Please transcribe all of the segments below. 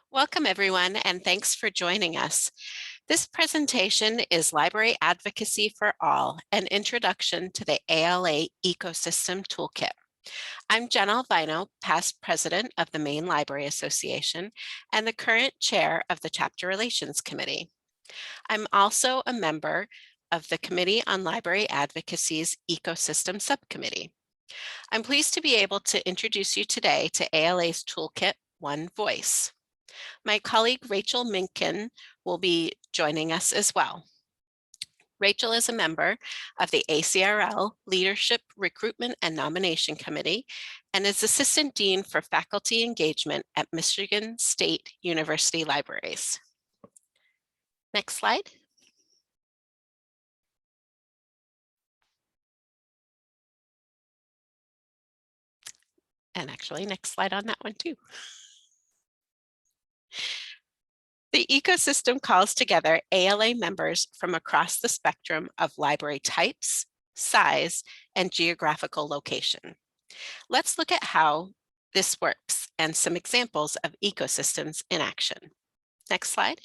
Welcome everyone, and thanks for joining us. This presentation is Library Advocacy for All, an introduction to the ALA Ecosystem Toolkit. I'm Jen Alvino, past president of the Maine Library Association and the current chair of the Chapter Relations Committee. I'm also a member of the Committee on Library Advocacy's Ecosystem Subcommittee. I'm pleased to be able to introduce you today to ALA's Toolkit, One Voice. My colleague Rachel Minkin will be joining us as well. Rachel is a member of the ACRL Leadership Recruitment and Nomination Committee and is Assistant Dean for Faculty Engagement at Michigan State University Libraries. Next slide. And actually, next slide on that one too. The ecosystem calls together ALA members from across the spectrum of library types, size, and geographical location. Let's look at how this works and some examples of ecosystems in action. Next slide.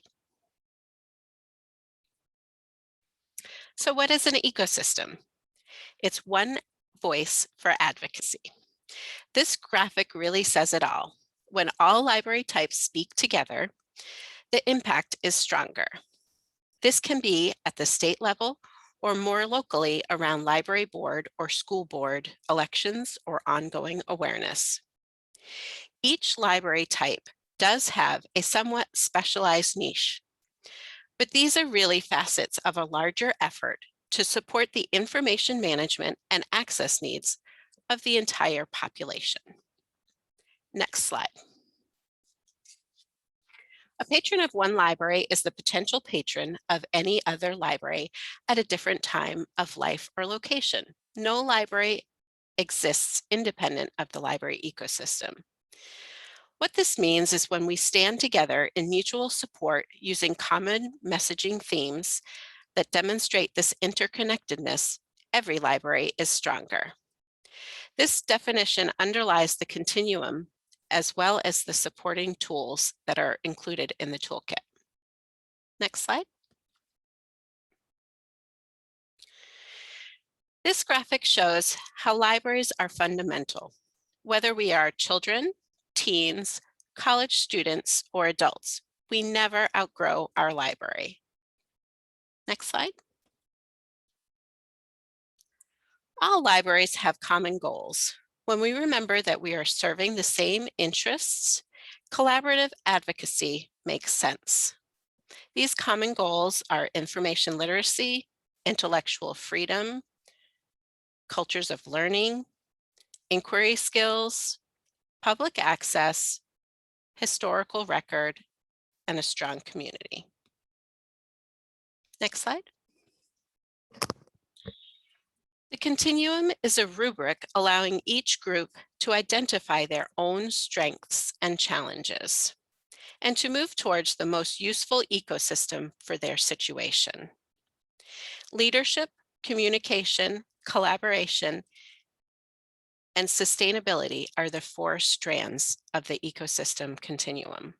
So what is an ecosystem? It's one voice for advocacy. This graphic really says it all. When all library types speak together, the impact is stronger. This can be at the state level or more locally around library board or school board elections or ongoing awareness. Each library type does have a somewhat specialized niche, but these are really facets of a larger effort to support the information management and access needs of the entire population. Next slide. A patron of one library is the potential patron of any other library at a different time of life or location. No library exists independent of the library ecosystem. What this means is when we stand together in mutual support using common messaging themes that demonstrate this interconnectedness, every library is stronger. This definition underlies the continuum as well as the supporting tools that are included in the toolkit. Next slide. This graphic shows how libraries are fundamental. Whether we are children, teens, college students, or adults, we never outgrow our library. Next slide. All libraries have common goals. When we remember that we are serving the same interests, collaborative advocacy makes sense. These common goals are information literacy, intellectual freedom, cultures of learning, inquiry skills, public access, historical record, and a strong community. Next slide. The continuum is a rubric allowing each group to identify their own strengths and challenges, and to move towards the most useful ecosystem for their situation. Leadership, communication, collaboration, and sustainability are the four strands of the ecosystem continuum.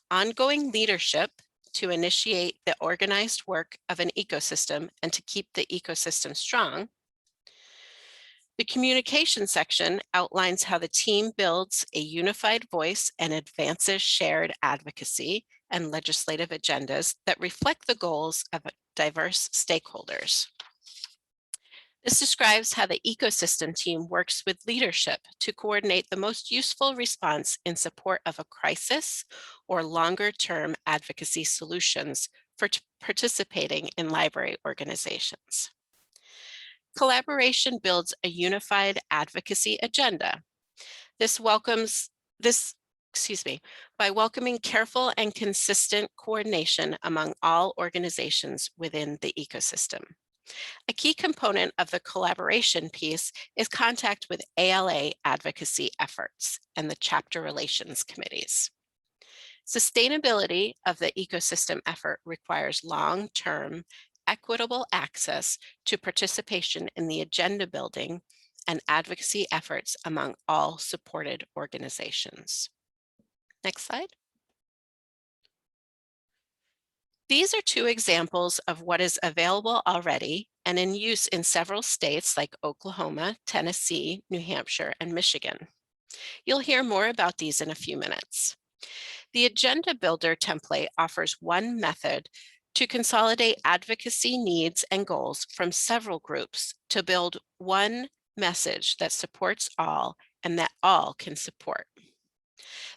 Ongoing leadership to initiate the organized work of an ecosystem and to keep the ecosystem strong. The communication section outlines how the team builds a unified voice and advances shared advocacy and legislative agendas that reflect the goals of diverse stakeholders. This describes how the ecosystem team works with leadership to coordinate the most useful response in support of a crisis or longer-term advocacy solutions for participating in library organizations. Collaboration builds a unified advocacy agenda. By welcoming careful and consistent coordination among all organizations within the ecosystem. A key component of the collaboration piece is contact with ALA advocacy efforts and the chapter relations committees. Sustainability of the ecosystem effort requires long-term equitable access to participation in the agenda building and advocacy efforts among all supported organizations. Next slide. These are two examples of what is available already and in use in several states like Oklahoma, Tennessee, New Hampshire, and Michigan. You'll hear more about these in a few minutes. The Agenda Builder template offers one method to consolidate advocacy needs and goals from several groups to build one message that supports all and that all can support.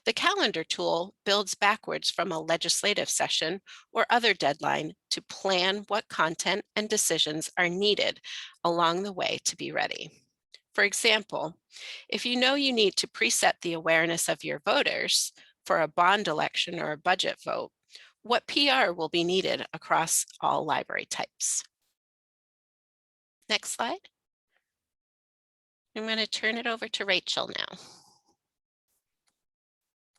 The calendar tool builds backwards from a legislative session or other deadline to plan what content and decisions are needed along the way to be ready. For example, if you know you need to preset the awareness of your voters for a bond election or a budget vote, what PR will be needed across all library types? Next slide. I'm going to turn it over to Rachel now.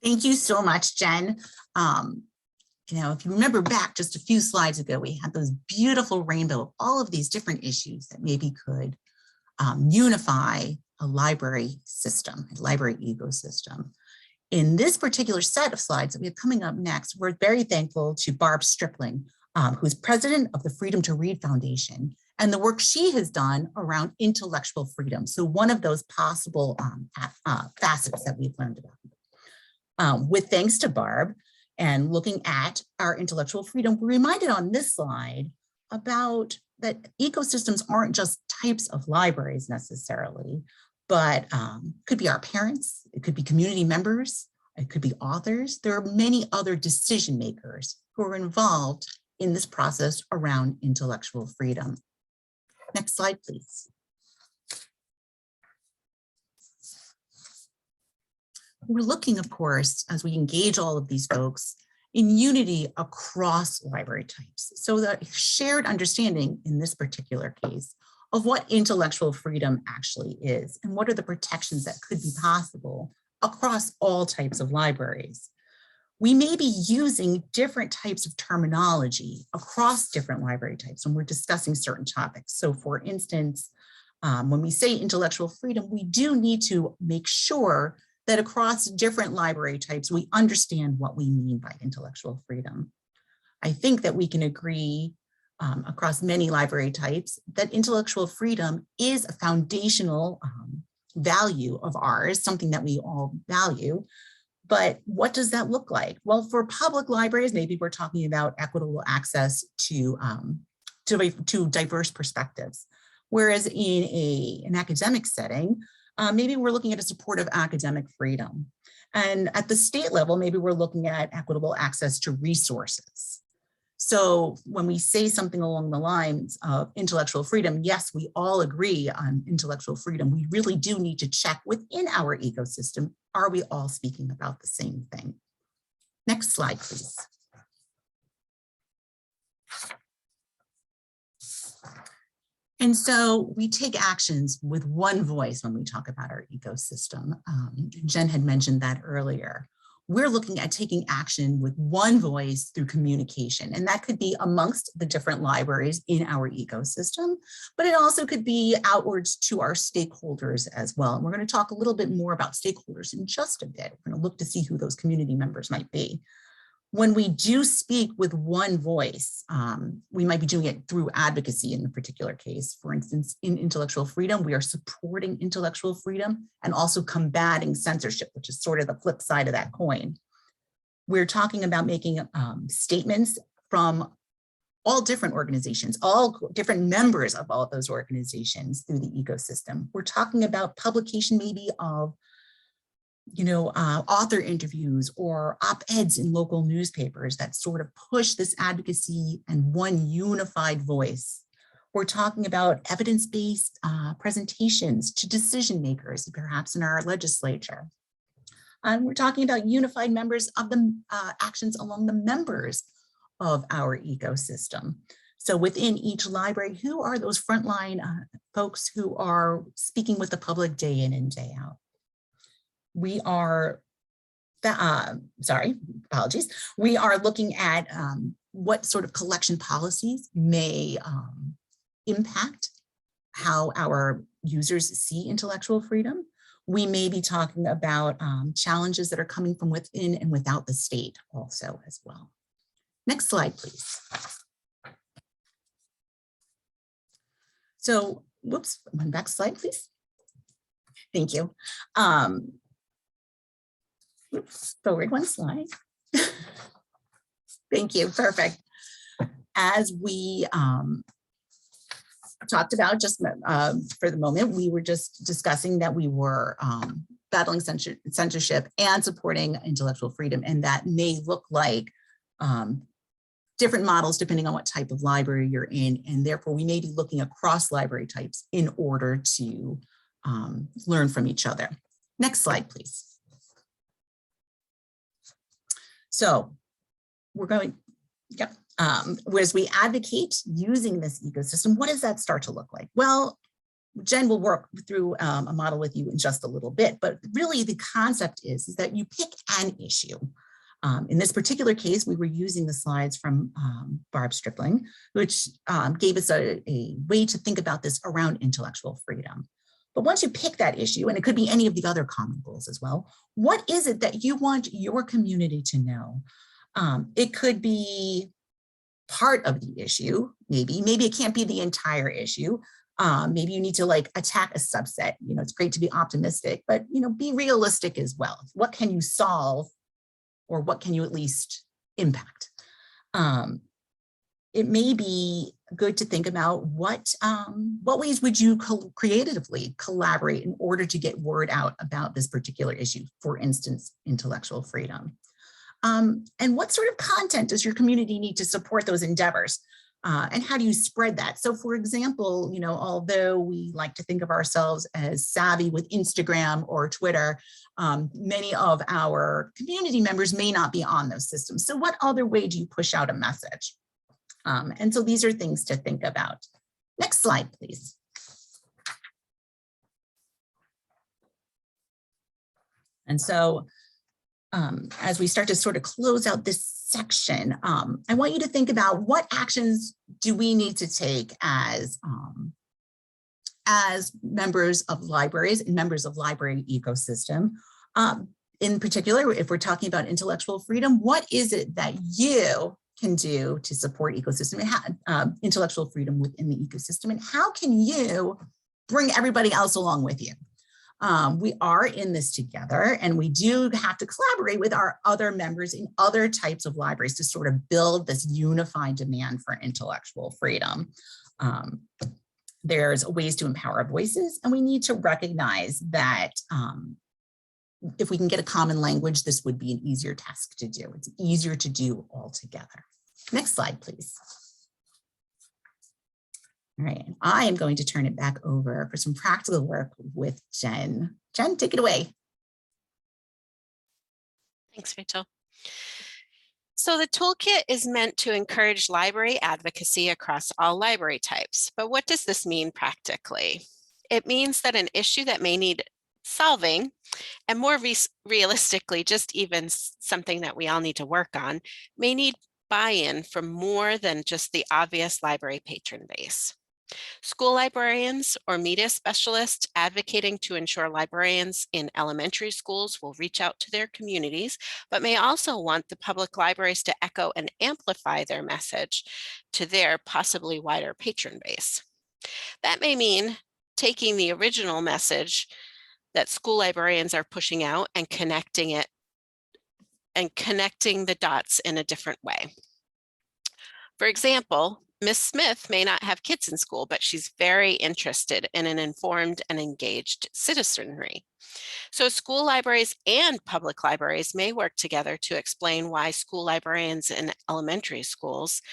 Thank you so much, Jen. If you remember back just a few slides ago, we had those beautiful rainbow of all of these different issues that maybe could unify a library system, a library ecosystem. In this particular set of slides that we have coming up next, we're very thankful to Barb Stripling, who's president of the Freedom to Read Foundation, and the work she has done around intellectual freedom. So one of those possible facets that we've learned about. With thanks to Barb and looking at our intellectual freedom, we're reminded on this slide about that ecosystems aren't just types of libraries necessarily, but could be our parents, it could be community members, it could be authors. There are many other decision makers who are involved in this process around intellectual freedom. Next slide, please. We're looking, of course, as we engage all of these folks, in unity across library types. So the shared understanding in this particular case of what intellectual freedom actually is and what are the protections that could be possible across all types of libraries. We may be using different types of terminology across different library types when we're discussing certain topics. So for instance, when we say intellectual freedom, we do need to make sure that across different library types, we understand what we mean by intellectual freedom. I think that we can agree across many library types that intellectual freedom is a foundational value of ours, something that we all value. But what does that look like? Well, for public libraries, maybe we're talking about equitable access to diverse perspectives. Whereas in an academic setting, maybe we're looking at a support of academic freedom. And at the state level, maybe we're looking at equitable access to resources. So when we say something along the lines of intellectual freedom, yes, we all agree on intellectual freedom. We really do need to check within our ecosystem, are we all speaking about the same thing? Next slide, please. And so we take actions with one voice when we talk about our ecosystem. Jen had mentioned that earlier. We're looking at taking action with one voice through communication, and that could be amongst the different libraries in our ecosystem, but it also could be outwards to our stakeholders as well. And we're going to talk a little bit more about stakeholders in just a bit. We're going to look to see who those community members might be. When we do speak with one voice, we might be doing it through advocacy in a particular case. For instance, in intellectual freedom, we are supporting intellectual freedom and also combating censorship, which is sort of the flip side of that coin. We're talking about making statements from all different organizations, all different members of all of those organizations through the ecosystem. We're talking about publication maybe of author interviews or op-eds in local newspapers that sort of push this advocacy and one unified voice. We're talking about evidence-based presentations to decision makers, perhaps in our legislature. And we're talking about unified members of the actions along the members of our ecosystem. So within each library, who are those frontline folks who are speaking with the public day in and day out? We are, apologies. We are looking at what sort of collection policies may impact how our users see intellectual freedom. We may be talking about challenges that are coming from within and without the state also as well. Next slide, please. So, whoops, one back slide, please. Thank you. Oops, forward one slide. Thank you, perfect. As we talked about just for the moment, we were just discussing that we were battling censorship and supporting intellectual freedom, and that may look like different models depending on what type of library you're in, and therefore we may be looking across library types in order to learn from each other. Next slide, please. So we're going, yep. Whereas we advocate using this ecosystem, what does that start to look like? Well, Jen will work through a model with you in just a little bit, but really the concept is that you pick an issue. In this particular case, we were using the slides from Barb Stripling, which gave us a way to think about this around intellectual freedom. But once you pick that issue, and it could be any of the other common goals as well, what is it that you want your community to know? It could be part of the issue, maybe it can't be the entire issue. Maybe you need to like attack a subset. You know, it's great to be optimistic, but you know, be realistic as well. What can you solve, or what can you at least impact? It may be good to think about what ways would you creatively collaborate in order to get word out about this particular issue, for instance, intellectual freedom. And what sort of content does your community need to support those endeavors? And how do you spread that? So for example, you know, although we like to think of ourselves as savvy with Instagram or Twitter, many of our community members may not be on those systems. So what other way do you push out a message? And so these are things to think about. Next slide, please. And so as we start to sort of close out this section, I want you to think about what actions do we need to take as members of libraries and members of library ecosystem. In particular, if we're talking about intellectual freedom, what is it that you can do to support ecosystem and intellectual freedom within the ecosystem, and how can you bring everybody else along with you? We are in this together, and we do have to collaborate with our other members in other types of libraries to sort of build this unified demand for intellectual freedom. There's ways to empower our voices, and we need to recognize that if we can get a common language, this would be an easier task to do. It's easier to do all together. Next slide, please. All right, and I am going to turn it back over for some practical work with Jen. Jen, take it away. Thanks, Rachel. So the toolkit is meant to encourage library advocacy across all library types. But what does this mean practically? It means that an issue that may need solving, and more realistically, just even something that we all need to work on, may need buy-in from more than just the obvious library patron base. School librarians or media specialists advocating to ensure librarians in elementary schools will reach out to their communities, but may also want the public libraries to echo and amplify their message to their possibly wider patron base. That may mean taking the original message that school librarians are pushing out and connecting it and connecting the dots in a different way. For example, Miss Smith may not have kids in school, but she's very interested in an informed and engaged citizenry. So school libraries and public libraries may work together to explain why school librarians in elementary schools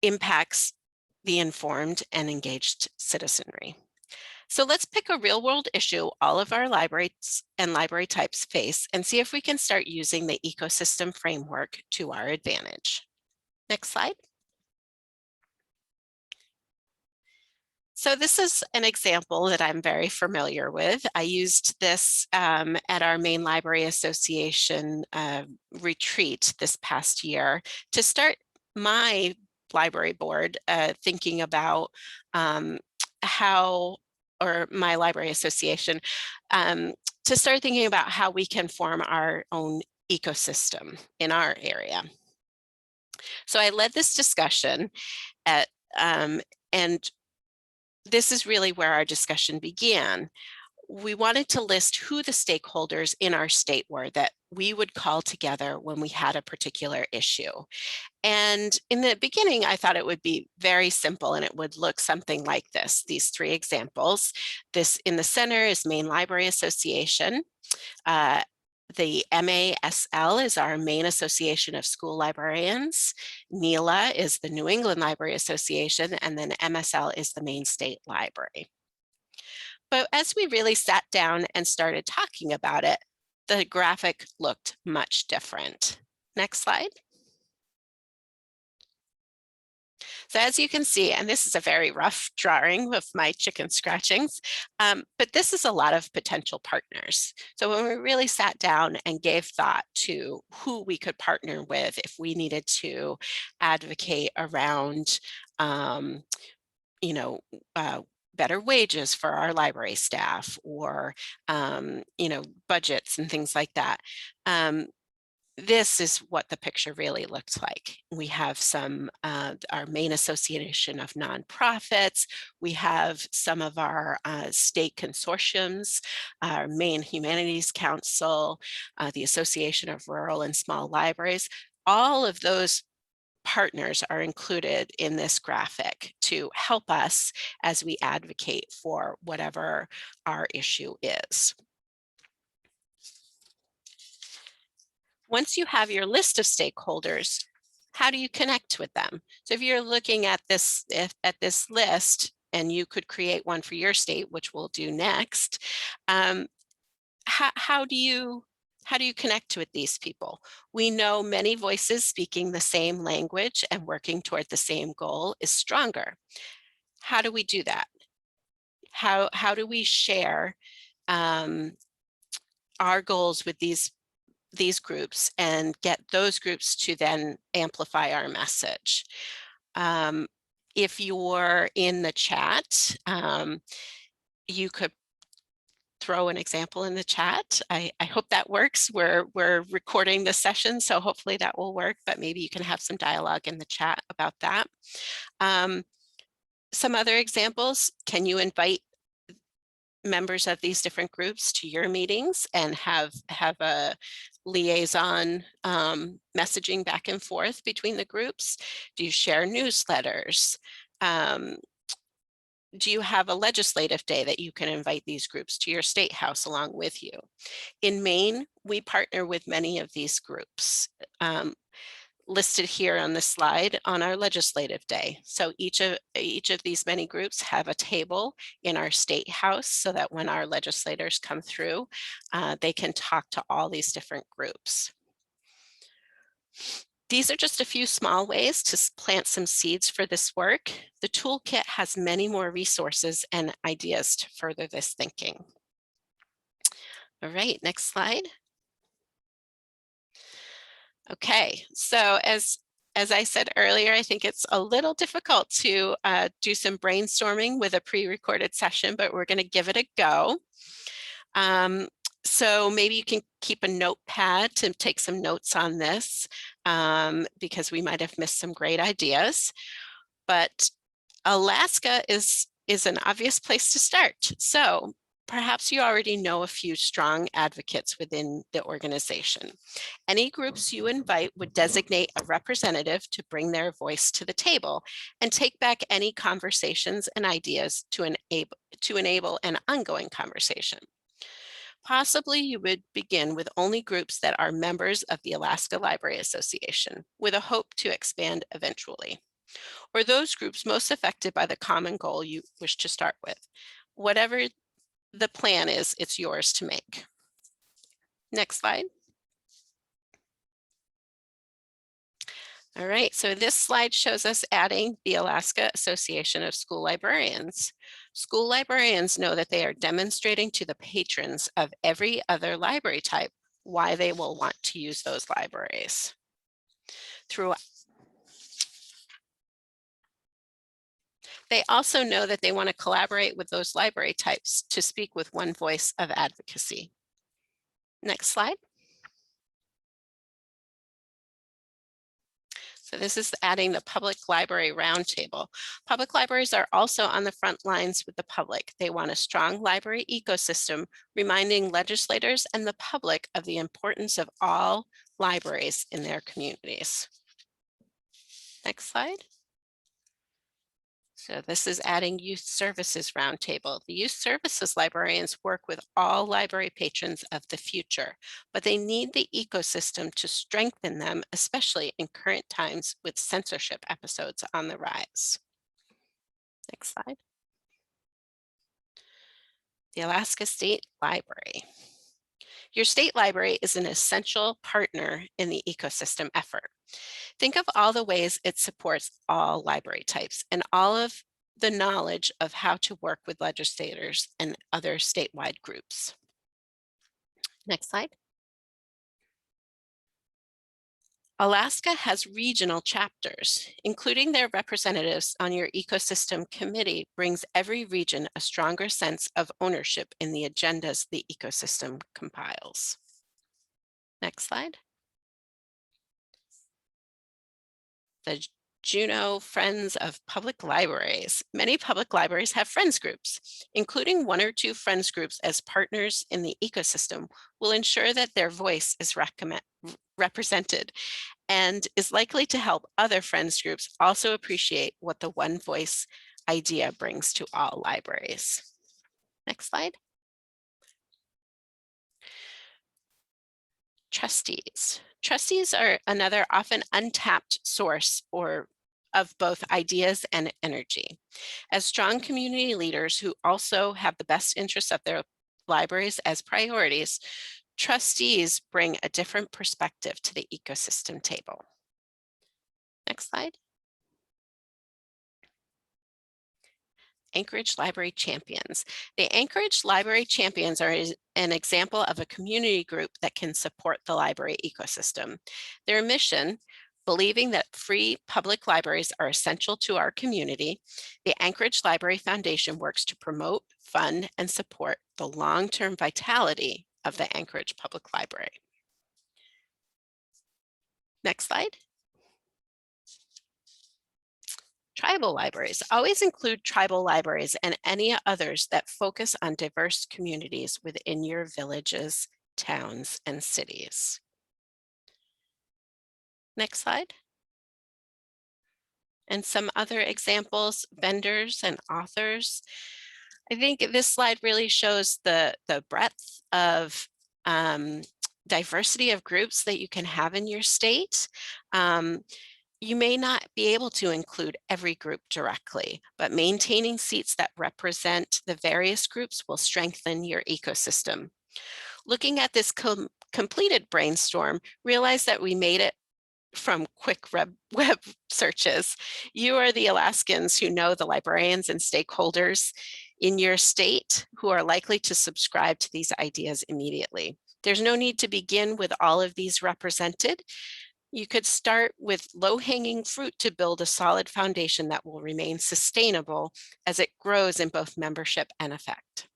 impacts the informed and engaged citizenry. So let's pick a real world issue all of our libraries and library types face and see if we can start using the ecosystem framework to our advantage. Next slide. So this is an example that I'm very familiar with. I used this at our Maine Library Association retreat this past year to start my library board thinking about my library association, to start thinking about how we can form our own ecosystem in our area. So I led this discussion at, and this is really where our discussion began. We wanted to list who the stakeholders in our state were that we would call together when we had a particular issue. And in the beginning, I thought it would be very simple and it would look something like this, these three examples. This in the center is Maine Library Association. The MASL is our Maine Association of School Librarians. NELA is the New England Library Association, and then MSL is the Maine State Library. But as we really sat down and started talking about it, the graphic looked much different. Next slide. So as you can see, and this is a very rough drawing of my chicken scratchings, but this is a lot of potential partners. So when we really sat down and gave thought to who we could partner with if we needed to advocate around, you know, better wages for our library staff, or budgets and things like that. This is what the picture really looks like. We have some, our Maine Association of Nonprofits. We have some of our state consortiums, our Maine Humanities Council, the Association of Rural and Small Libraries. All of those partners are included in this graphic to help us as we advocate for whatever our issue is. Once you have your list of stakeholders, how do you connect with them? So if you're looking at this list, and you could create one for your state, which we'll do next, how do you connect with these people? We know many voices speaking the same language and working toward the same goal is stronger. How do we do that? How do we share our goals with these groups and get those groups to then amplify our message? If you're in the chat, you could throw an example in the chat. I hope that works. We're recording the session, so hopefully that will work, but maybe you can have some dialogue in the chat about that. Some other examples: can you invite members of these different groups to your meetings and have a liaison messaging back and forth between the groups? Do you share newsletters? Do you have a legislative day that you can invite these groups to your state house along with you? In Maine, we partner with many of these groups listed here on the slide on our legislative day. So each of these many groups have a table in our state house so that when our legislators come through, they can talk to all these different groups. These are just a few small ways to plant some seeds for this work. The toolkit has many more resources and ideas to further this thinking. All right, next slide. Okay, so as I said earlier, I think it's a little difficult to do some brainstorming with a pre-recorded session, but we're going to give it a go. So maybe you can keep a notepad to take some notes on this, because we might have missed some great ideas. But Alaska is an obvious place to start. So perhaps you already know a few strong advocates within the organization. Any groups you invite would designate a representative to bring their voice to the table and take back any conversations and ideas to enable an ongoing conversation. Possibly you would begin with only groups that are members of the Alaska Library Association, with a hope to expand eventually, or those groups most affected by the common goal you wish to start with. Whatever the plan is, it's yours to make. Next slide. All right, so this slide shows us adding the Alaska Association of School Librarians. School librarians know that they are demonstrating to the patrons of every other library type why they will want to use those libraries. They also know that they want to collaborate with those library types to speak with one voice of advocacy. Next slide. So this is adding the public library roundtable. Public libraries are also on the front lines with the public. They want a strong library ecosystem, reminding legislators and the public of the importance of all libraries in their communities. Next slide. So this is adding youth services roundtable. The youth services librarians work with all library patrons of the future, but they need the ecosystem to strengthen them, especially in current times with censorship episodes on the rise. Next slide. The Alaska State Library. Your state library is an essential partner in the ecosystem effort. Think of all the ways it supports all library types and all of the knowledge of how to work with legislators and other statewide groups. Next slide. Alaska has regional chapters. Including their representatives on your ecosystem committee brings every region a stronger sense of ownership in the agendas the ecosystem compiles. Next slide. The Juneau Friends of Public Libraries. Many public libraries have friends groups. Including 1 or 2 friends groups as partners in the ecosystem will ensure that their voice is represented and is likely to help other friends groups also appreciate what the one voice idea brings to all libraries. Next slide. Trustees. Trustees are another often untapped source of both ideas and energy. As strong community leaders who also have the best interests of their libraries as priorities, trustees bring a different perspective to the ecosystem table. Next slide. Anchorage Library Champions. The Anchorage Library Champions are an example of a community group that can support the library ecosystem. Their mission, believing that free public libraries are essential to our community, the Anchorage Library Foundation works to promote, fund, and support the long-term vitality of the Anchorage Public Library. Next slide. Tribal libraries. Always include tribal libraries and any others that focus on diverse communities within your villages, towns, and cities. Next slide. And some other examples, vendors and authors. I think this slide really shows the breadth of diversity of groups that you can have in your state. You may not be able to include every group directly, but maintaining seats that represent the various groups will strengthen your ecosystem. Looking at this completed brainstorm, realize that we made it from quick web searches. You are the Alaskans who know the librarians and stakeholders in your state who are likely to subscribe to these ideas immediately. There's no need to begin with all of these represented. You could start with low-hanging fruit to build a solid foundation that will remain sustainable as it grows in both membership and effect.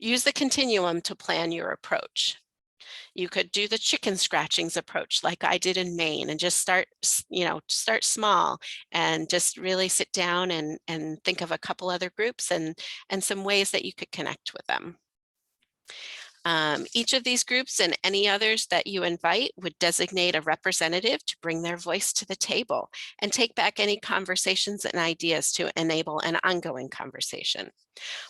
Use the continuum to plan your approach. You could do the chicken scratchings approach like I did in Maine and just start small and just really sit down and think of a couple other groups and some ways that you could connect with them. Each of these groups and any others that you invite would designate a representative to bring their voice to the table and take back any conversations and ideas to enable an ongoing conversation.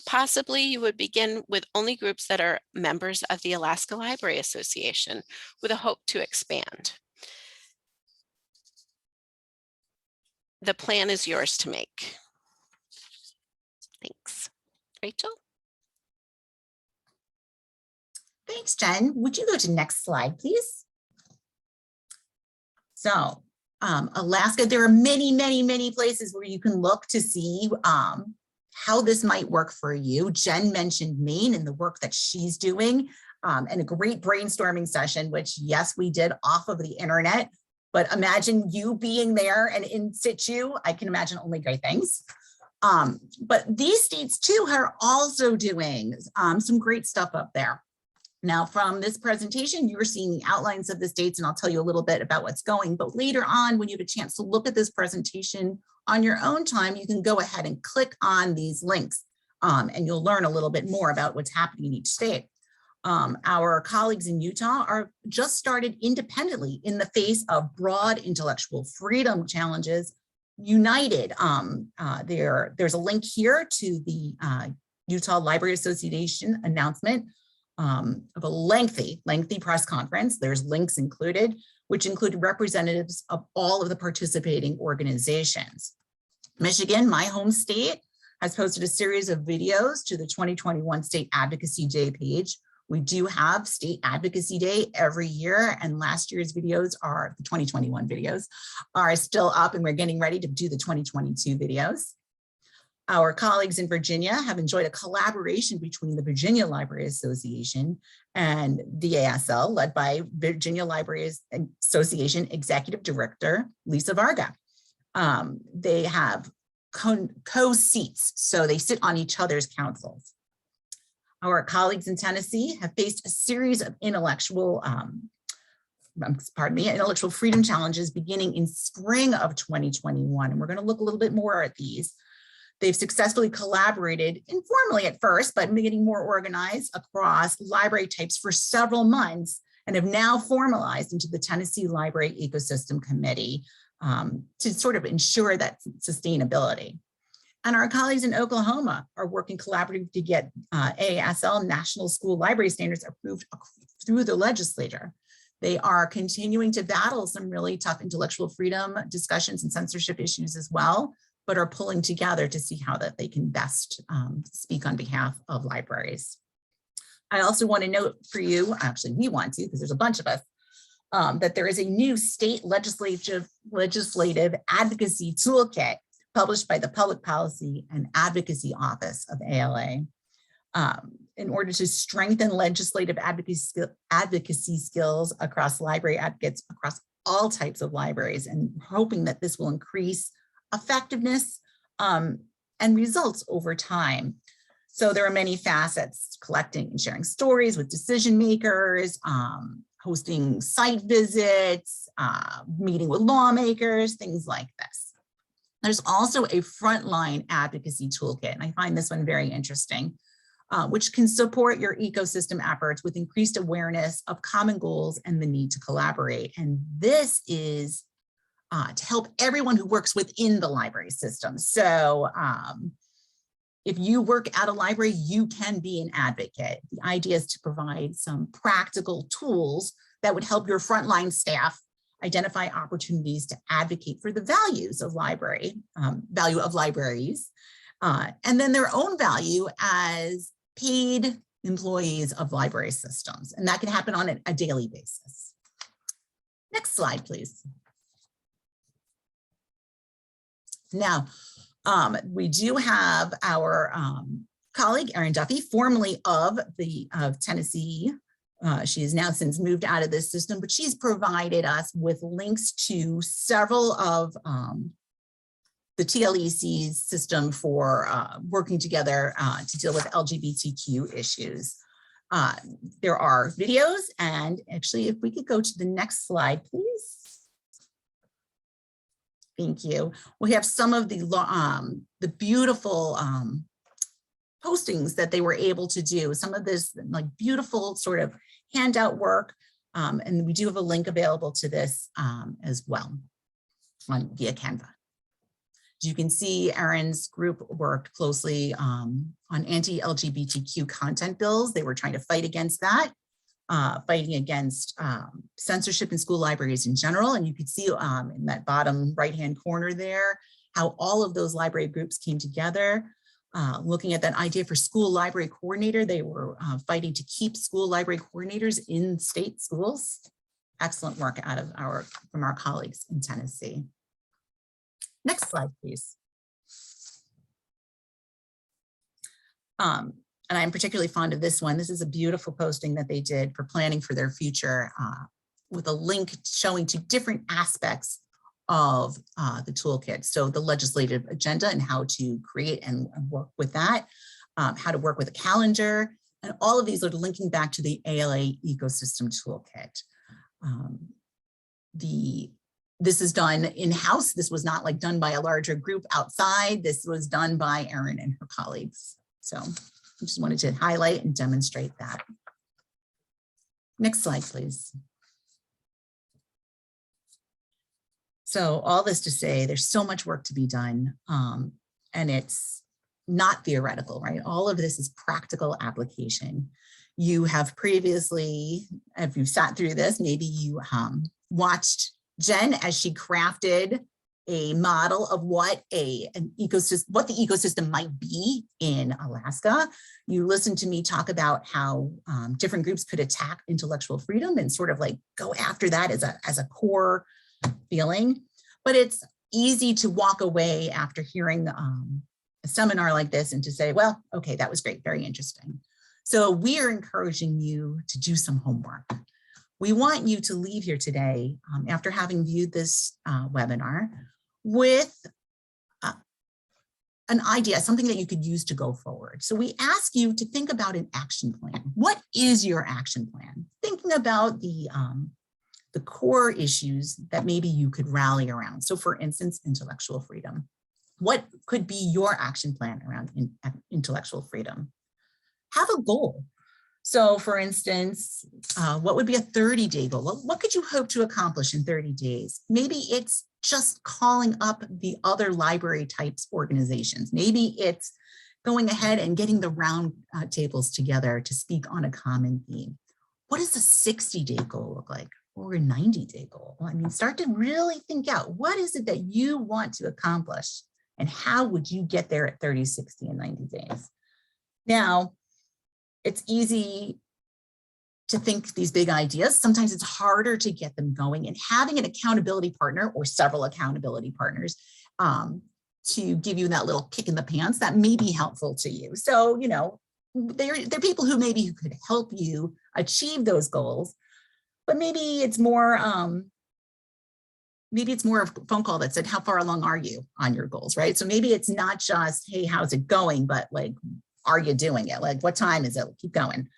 Possibly you would begin with only groups that are members of the Alaska Library Association with a hope to expand. The plan is yours to make. Thanks. Rachel? Thanks, Jen. Would you go to next slide, please? So Alaska, there are many, many, many places where you can look to see how this might work for you. Jen mentioned Maine and the work that she's doing and a great brainstorming session, which yes, we did off of the internet, but imagine you being there and in situ, I can imagine only great things. But these states too are also doing some great stuff up there. Now, from this presentation, you're seeing the outlines of the states, and I'll tell you a little bit about what's going. But later on, when you have a chance to look at this presentation on your own time, you can go ahead and click on these links, and you'll learn a little bit more about what's happening in each state. Our colleagues in Utah are just started independently in the face of broad intellectual freedom challenges. United, there's a link here to the Utah Library Association announcement of a lengthy press conference. There's links included, which include representatives of all of the participating organizations. Michigan, my home state, has posted a series of videos to the 2021 State Advocacy Day page. We do have State Advocacy Day every year, and last year's videos are, the 2021 videos, are still up, and we're getting ready to do the 2022 videos. Our colleagues in Virginia have enjoyed a collaboration between the Virginia Library Association and the ASL, led by Virginia Library Association Executive Director, Lisa Varga. They have co-seats, so they sit on each other's councils. Our colleagues in Tennessee have faced a series of intellectual freedom challenges beginning in spring of 2021. And we're going to look a little bit more at these. They've successfully collaborated informally at first, but getting more organized across library types for several months, and have now formalized into the Tennessee Library Ecosystem Committee to sort of ensure that sustainability. And our colleagues in Oklahoma are working collaboratively to get ASL National School Library Standards approved through the legislature. They are continuing to battle some really tough intellectual freedom discussions and censorship issues as well, but are pulling together to see how that they can best speak on behalf of libraries. I also want to note for you, actually we want to, because there's a bunch of us, that there is a new state legislative advocacy toolkit published by the Public Policy and Advocacy Office of ALA in order to strengthen legislative advocacy skills across library advocates across all types of libraries, and hoping that this will increase effectiveness and results over time. So there are many facets: collecting and sharing stories with decision makers, hosting site visits, meeting with lawmakers, things like this. There's also a frontline advocacy toolkit, and I find this one very interesting, which can support your ecosystem efforts with increased awareness of common goals and the need to collaborate. And this is to help everyone who works within the library system. So if you work at a library, you can be an advocate. The idea is to provide some practical tools that would help your frontline staff identify opportunities to advocate for the values of libraries, and then their own value as paid employees of library systems. And that can happen on a daily basis. Next slide, please. Now, we do have our colleague, Erin Duffy, formerly of Tennessee. She has now since moved out of this system, but she's provided us with links to several of the TLEC's system for working together to deal with LGBTQ issues. There are videos, and actually, if we could go to the next slide, please. Thank you. We have some of the beautiful postings that they were able to do, some of this like beautiful sort of handout work. And we do have a link available to this as well via Canva. As you can see, Erin's group worked closely on anti-LGBTQ content bills. They were trying to fight against that, fighting against censorship in school libraries in general. And you could see in that bottom right-hand corner there, how all of those library groups came together. Looking at that idea for school library coordinator, they were fighting to keep school library coordinators in state schools. Excellent work from our colleagues in Tennessee. Next slide, please. And I'm particularly fond of this one. This is a beautiful posting that they did for planning for their future with a link showing to different aspects of the toolkit. So the legislative agenda and how to create and work with that, how to work with a calendar, And all of these are linking back to the ALA ecosystem toolkit. This is done in-house. This was not like done by a larger group outside. This was done by Erin and her colleagues. So I just wanted to highlight and demonstrate that. Next slide, please. So all this to say, there's so much work to be done, and it's not theoretical, right? All of this is practical application. You have previously, if you've sat through this, maybe you watched Jen as she crafted a model of what the ecosystem might be in Alaska. You listened to me talk about how different groups could attack intellectual freedom and sort of like go after that as a core feeling. But it's easy to walk away after hearing a seminar like this and to say, well, okay, that was great, very interesting. So we are encouraging you to do some homework. We want you to leave here today after having viewed this webinar with an idea, something that you could use to go forward. So we ask you to think about an action plan. What is your action plan? Thinking about the core issues that maybe you could rally around. So for instance, intellectual freedom. What could be your action plan around intellectual freedom? Have a goal. So for instance, what would be a 30-day goal? Well, what could you hope to accomplish in 30 days? Maybe it's just calling up the other library types organizations. Maybe it's going ahead and getting the round tables together to speak on a common theme. What does a 60-day goal look like? Or a 90-day goal? I mean, start to really think out, what is it that you want to accomplish? And how would you get there at 30, 60, and 90 days? Now, it's easy to think these big ideas. Sometimes it's harder to get them going, and having an accountability partner or several accountability partners to give you that little kick in the pants, that may be helpful to you. So, you know, they're people who could help you achieve those goals, but maybe it's more of a phone call that said, how far along are you on your goals, right? So maybe it's not just, hey, how's it going? But like, are you doing it? Like, what time is it? Keep going.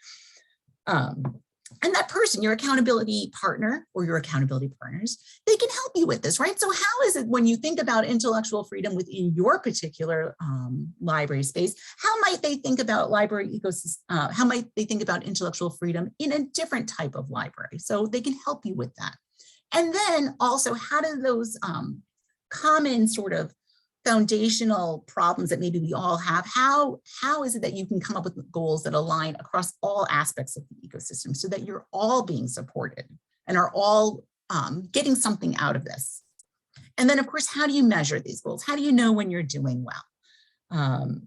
And that person, your accountability partner or your accountability partners, they can help you with this, right? So how is it when you think about intellectual freedom within your particular library space, how might they think about library ecosystem? How might they think about intellectual freedom in a different type of library? So they can help you with that. And then also, how do those common sort of foundational problems that maybe we all have, how is it that you can come up with goals that align across all aspects of the ecosystem so that you're all being supported and are all getting something out of this? And then, of course, how do you measure these goals? How do you know when you're doing well?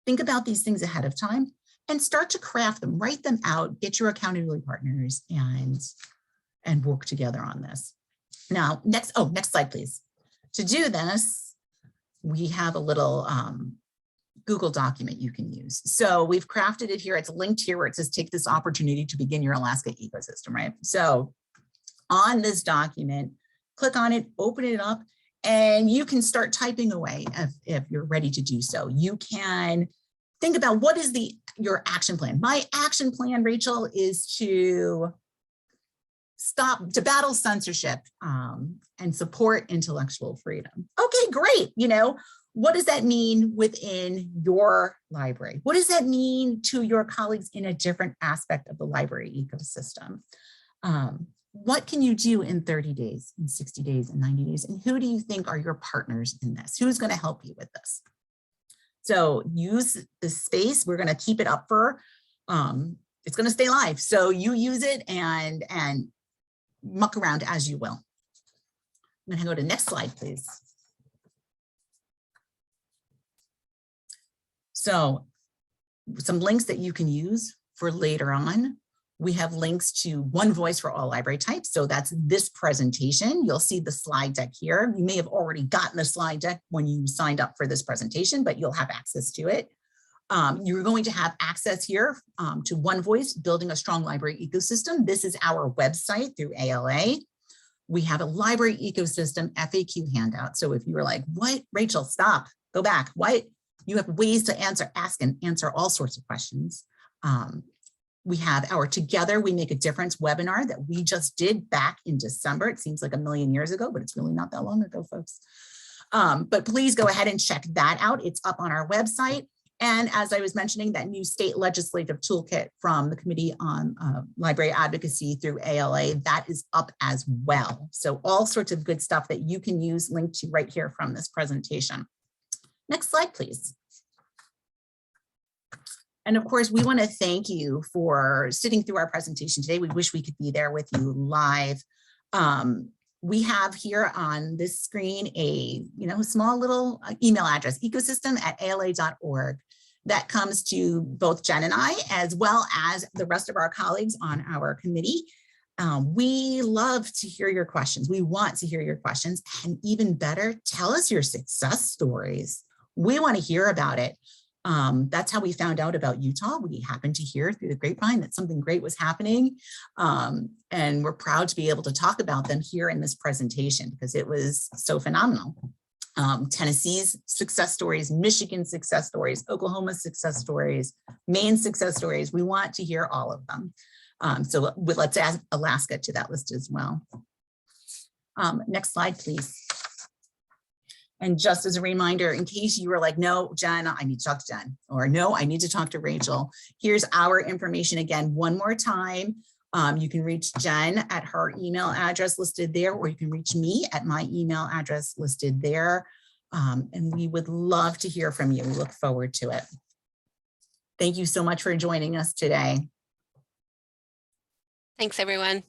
Think about these things ahead of time and start to craft them, write them out, get your accountability partners and work together on this. Now, next slide, please. To do this, we have a little Google document you can use. So we've crafted it here. It's linked here where it says, take this opportunity to begin your Alaska ecosystem, right? So on this document, click on it, open it up, and you can start typing away if you're ready to do so. You can think about what is your action plan. My action plan, Rachel, is to battle censorship and support intellectual freedom. Okay, great. You know, what does that mean within your library? What does that mean to your colleagues in a different aspect of the library ecosystem? What can you do in 30 days, in 60 days, in 90 days? And who do you think are your partners in this? Who's going to help you with this? So use this space. We're going to keep it up for, it's going to stay live. So you use it and muck around as you will. I'm going to go to next slide, please. So some links that you can use for later on. We have links to One Voice for all library types. So that's this presentation. You'll see the slide deck here. You may have already gotten the slide deck when you signed up for this presentation, but you'll have access to it. You're going to have access here to One Voice, Building a Strong Library Ecosystem. This is our website through ALA. We have a library ecosystem FAQ handout. So if you were like, what, Rachel, stop, go back, what? You have ways to ask and answer all sorts of questions. We have our Together We Make a Difference webinar that we just did back in December. It seems like a million years ago, but it's really not that long ago, folks. But please go ahead and check that out. It's up on our website. And as I was mentioning, that new state legislative toolkit from the Committee on Library Advocacy through ALA, that is up as well. So all sorts of good stuff that you can use, linked to right here from this presentation. Next slide, please. And of course, we want to thank you for sitting through our presentation today. We wish we could be there with you live. We have here on this screen a small little email address, ecosystem@ala.org. That comes to both Jen and I, as well as the rest of our colleagues on our committee. We love to hear your questions. We want to hear your questions, and even better, tell us your success stories. We want to hear about it. That's how we found out about Utah. We happened to hear through the grapevine that something great was happening. And we're proud to be able to talk about them here in this presentation because it was so phenomenal. Tennessee's success stories, Michigan's success stories, Oklahoma's success stories, Maine's success stories. We want to hear all of them. So let's add Alaska to that list as well. Next slide, please. And just as a reminder, in case you were like, no, Jen, I need to talk to Jen, or no, I need to talk to Rachel, here's our information again, one more time. You can reach Jen at her email address listed there, or you can reach me at my email address listed there. And we would love to hear from you. We look forward to it. Thank you so much for joining us today. Thanks, everyone.